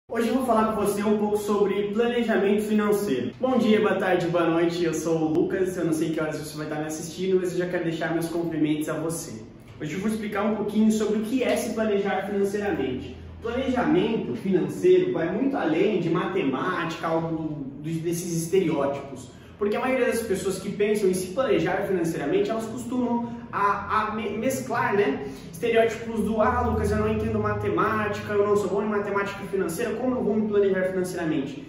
Hoje eu vou falar com você um pouco sobre planejamento financeiro. Bom dia, boa tarde, boa noite, eu sou o Lucas, eu não sei que horas você vai estar me assistindo, mas eu já quero deixar meus cumprimentos a você. Hoje eu vou explicar um pouquinho sobre o que é se planejar financeiramente. Planejamento financeiro vai muito além de matemática, algo desses estereótipos. Porque a maioria das pessoas que pensam em se planejar financeiramente, elas costumam mesclar, estereótipos do Lucas, eu não entendo matemática, eu não sou bom em matemática financeira, como eu vou me planejar financeiramente?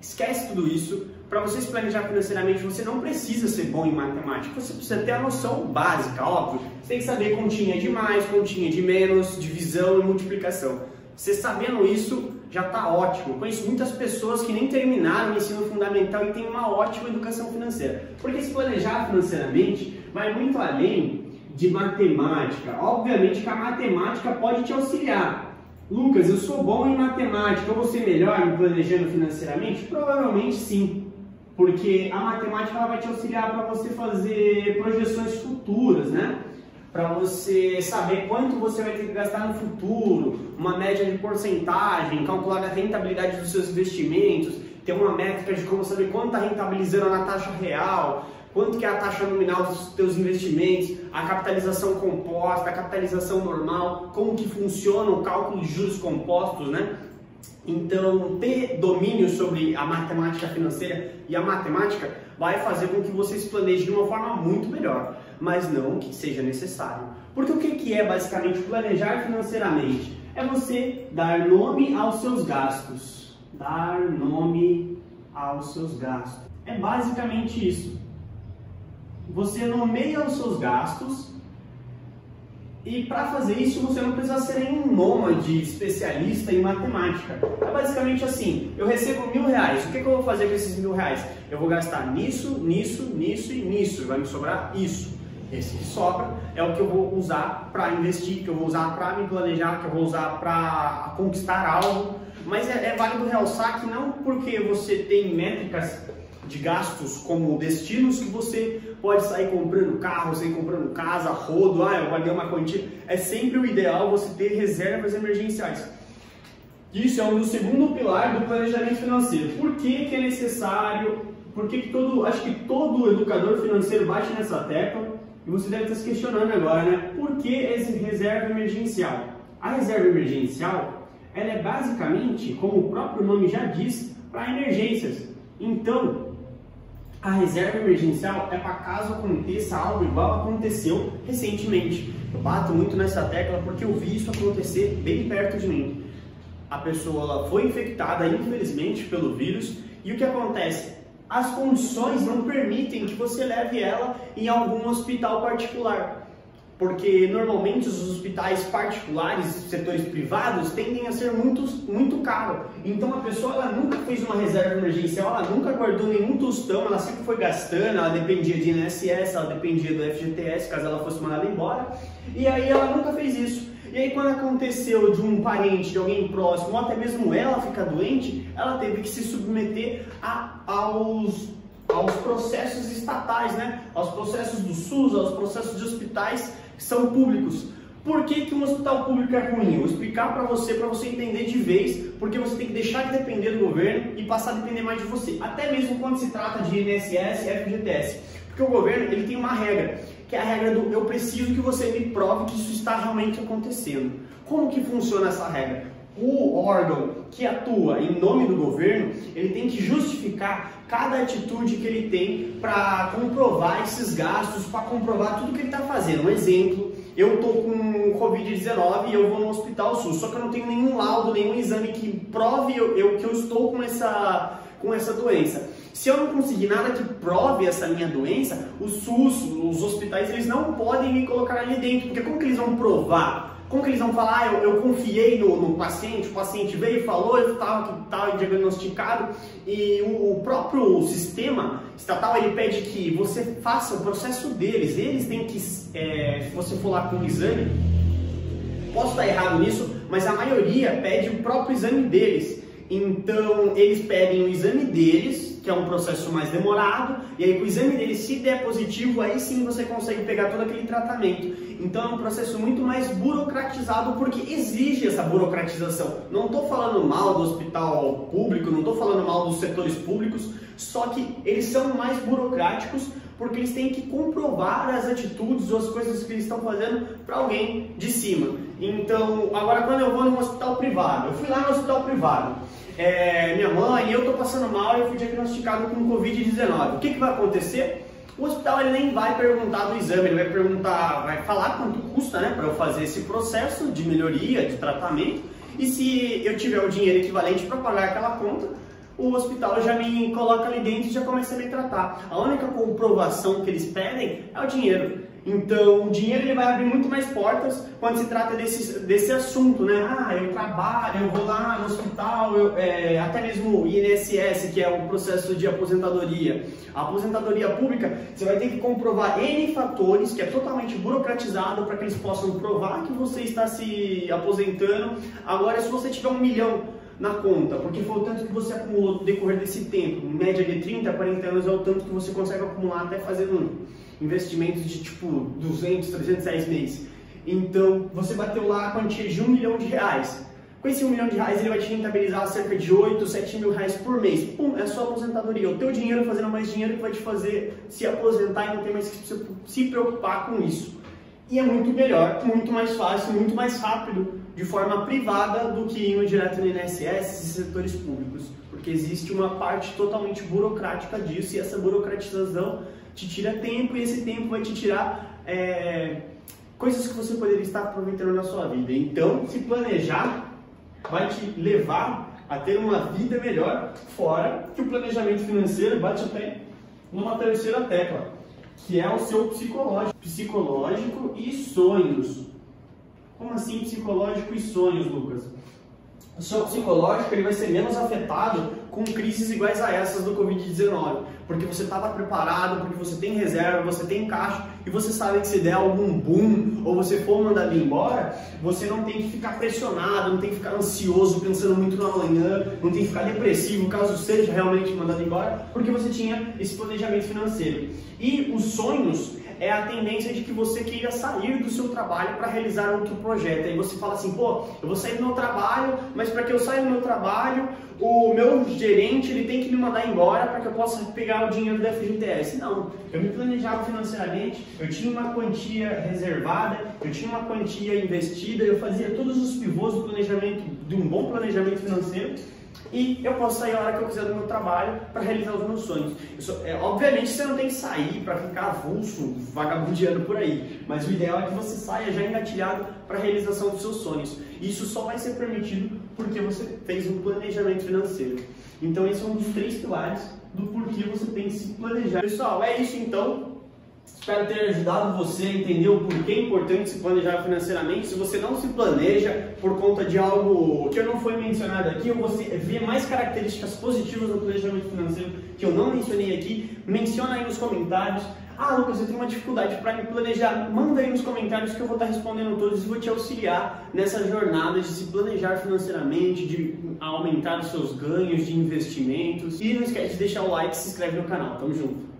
Esquece tudo isso. Para você se planejar financeiramente, você não precisa ser bom em matemática, você precisa ter a noção básica, óbvio. Você tem que saber continha de mais, continha de menos, divisão e multiplicação. Você sabendo isso, já está ótimo. Eu conheço muitas pessoas que nem terminaram o ensino fundamental e têm uma ótima educação financeira. Porque se planejar financeiramente vai muito além de matemática. Obviamente que a matemática pode te auxiliar. Lucas, eu sou bom em matemática, eu vou ser melhor me planejando financeiramente? Provavelmente sim. Porque a matemática ela vai te auxiliar para você fazer projeções futuras, para você saber quanto você vai ter que gastar no futuro, uma média de porcentagem, calcular a rentabilidade dos seus investimentos, ter uma métrica de como saber quanto está rentabilizando na taxa real, quanto que é a taxa nominal dos seus investimentos, a capitalização composta, a capitalização normal, como que funciona o cálculo de juros compostos, Então, ter domínio sobre a matemática financeira e a matemática vai fazer com que você se planeje de uma forma muito melhor, mas não que seja necessário. Porque o que é basicamente planejar financeiramente? É você dar nome aos seus gastos. Dar nome aos seus gastos. É basicamente isso. Você nomeia os seus gastos. E para fazer isso, você não precisa ser nenhum nômade especialista em matemática. É basicamente assim, eu recebo R$1.000, o que eu vou fazer com esses R$1.000? Eu vou gastar nisso, nisso, nisso e nisso, vai me sobrar isso. Esse que sobra é o que eu vou usar para investir, que eu vou usar para me planejar, que eu vou usar para conquistar algo. Mas é válido realçar que não porque você tem métricas de gastos como destinos que você pode sair comprando carro, sair comprando casa, rodo, eu guardei uma quantia. É sempre o ideal você ter reservas emergenciais. Isso é um segundo pilar do planejamento financeiro. Por que é necessário? Acho que todo educador financeiro bate nessa tecla e você deve estar se questionando agora, Por que essa reserva emergencial? A reserva emergencial, ela é basicamente, como o próprio nome já diz, para emergências. Então, a reserva emergencial é para caso aconteça algo igual aconteceu recentemente. Eu bato muito nessa tecla porque eu vi isso acontecer bem perto de mim. A pessoa foi infectada, infelizmente, pelo vírus, e o que acontece? As condições não permitem que você leve ela em algum hospital particular. Porque normalmente os hospitais particulares, setores privados, tendem a ser muito caros. Então a pessoa ela nunca fez uma reserva emergencial, ela nunca guardou nenhum tostão, ela sempre foi gastando, ela dependia de INSS, ela dependia do FGTS, caso ela fosse mandada embora. E aí ela nunca fez isso. E aí quando aconteceu de um parente, de alguém próximo, ou até mesmo ela ficar doente, ela teve que se submeter aos processos estatais, aos processos do SUS, aos processos de hospitais que são públicos. Por que um hospital público é ruim? Eu vou explicar para você entender de vez, porque você tem que deixar de depender do governo e passar a depender mais de você, até mesmo quando se trata de INSS e FGTS, porque o governo ele tem uma regra, que é a regra do eu preciso que você me prove que isso está realmente acontecendo. Como que funciona essa regra? O órgão que atua em nome do governo, ele tem que justificar cada atitude que ele tem para comprovar esses gastos, para comprovar tudo que ele está fazendo. Um exemplo, eu estou com Covid-19 e eu vou no hospital SUS, só que eu não tenho nenhum laudo, nenhum exame que prove que eu estou com essa doença. Se eu não conseguir nada que prove essa minha doença, o SUS, os hospitais, eles não podem me colocar ali dentro, porque como que eles vão provar? Como que eles vão falar, eu confiei no paciente, o paciente veio e falou, eu estava diagnosticado, e o próprio sistema estatal, ele pede que você faça o processo deles, eles têm que, se você for lá com o exame, posso estar errado nisso, mas a maioria pede o próprio exame deles. Então, eles pedem o exame deles, que é um processo mais demorado, e aí com o exame deles, se der positivo, aí sim você consegue pegar todo aquele tratamento. Então é um processo muito mais burocratizado, porque exige essa burocratização. Não estou falando mal do hospital público, não estou falando mal dos setores públicos, só que eles são mais burocráticos, porque eles têm que comprovar as atitudes ou as coisas que eles estão fazendo para alguém de cima. Então, agora quando eu vou num hospital privado, eu fui lá no hospital privado, minha mãe, eu estou passando mal e eu fui diagnosticado com Covid-19. O que vai acontecer? O hospital ele nem vai perguntar do exame, ele vai perguntar, vai falar quanto custa, né, para eu fazer esse processo de melhoria, de tratamento, e se eu tiver o dinheiro equivalente para pagar aquela conta, o hospital já me coloca ali dentro e já começa a me tratar. A única comprovação que eles pedem é o dinheiro. Então, o dinheiro ele vai abrir muito mais portas quando se trata desse assunto, né? Ah, eu trabalho, eu vou lá no hospital, até mesmo o INSS, que é o processo de aposentadoria. A aposentadoria pública, você vai ter que comprovar N fatores, que é totalmente burocratizado para que eles possam provar que você está se aposentando. Agora, se você tiver 1 milhão na conta, porque foi o tanto que você acumulou no decorrer desse tempo, em média de 30 a 40 anos é o tanto que você consegue acumular até fazendo investimentos de tipo 200, 300 reais mês. Então, você bateu lá a quantia de 1 milhão de reais. Com esse 1 milhão de reais, ele vai te rentabilizar cerca de 8, 7 mil reais por mês. Pum, é a sua aposentadoria. O teu dinheiro fazendo mais dinheiro que vai te fazer se aposentar e não ter mais que se preocupar com isso. E é muito melhor, muito mais fácil, muito mais rápido, de forma privada, do que indo direto no INSS e setores públicos. Porque existe uma parte totalmente burocrática disso, e essa burocratização te tira tempo, e esse tempo vai te tirar coisas que você poderia estar aproveitando na sua vida. Então, se planejar vai te levar a ter uma vida melhor, fora que o planejamento financeiro bate até numa terceira tecla, que é o seu psicológico e sonhos. Como assim psicológico e sonhos, Lucas? O seu psicológico ele vai ser menos afetado com crises iguais a essas do Covid-19, porque você estava preparado, porque você tem reserva, você tem caixa, e você sabe que se der algum boom, ou você for mandado embora, você não tem que ficar pressionado, não tem que ficar ansioso, pensando muito no amanhã, não tem que ficar depressivo caso seja realmente mandado embora, porque você tinha esse planejamento financeiro. E os sonhos é a tendência de que você queira sair do seu trabalho para realizar outro projeto. Aí você fala assim, pô, eu vou sair do meu trabalho, mas para que eu saia do meu trabalho, o meu gerente ele tem que me mandar embora para que eu possa pegar o dinheiro do FGTS. Não, eu me planejava financeiramente, eu tinha uma quantia reservada, eu tinha uma quantia investida, eu fazia todos os pivôs do planejamento, de um bom planejamento financeiro, e eu posso sair a hora que eu quiser do meu trabalho para realizar os meus sonhos. Obviamente você não tem que sair para ficar avulso, vagabundeando por aí, mas o ideal é que você saia já engatilhado para a realização dos seus sonhos. Isso só vai ser permitido porque você fez um planejamento financeiro. Então esse é um dos 3 pilares do porquê você tem que se planejar. Pessoal, é isso então. Espero ter ajudado você a entender o porquê é importante se planejar financeiramente. Se você não se planeja por conta de algo que não foi mencionado aqui, ou você vê mais características positivas do planejamento financeiro que eu não mencionei aqui, menciona aí nos comentários. Ah, Lucas, eu tenho uma dificuldade para me planejar. Manda aí nos comentários que eu vou estar respondendo todos e vou te auxiliar nessa jornada de se planejar financeiramente, de aumentar os seus ganhos, de investimentos. E não esquece de deixar o like e se inscreve no canal. Tamo junto!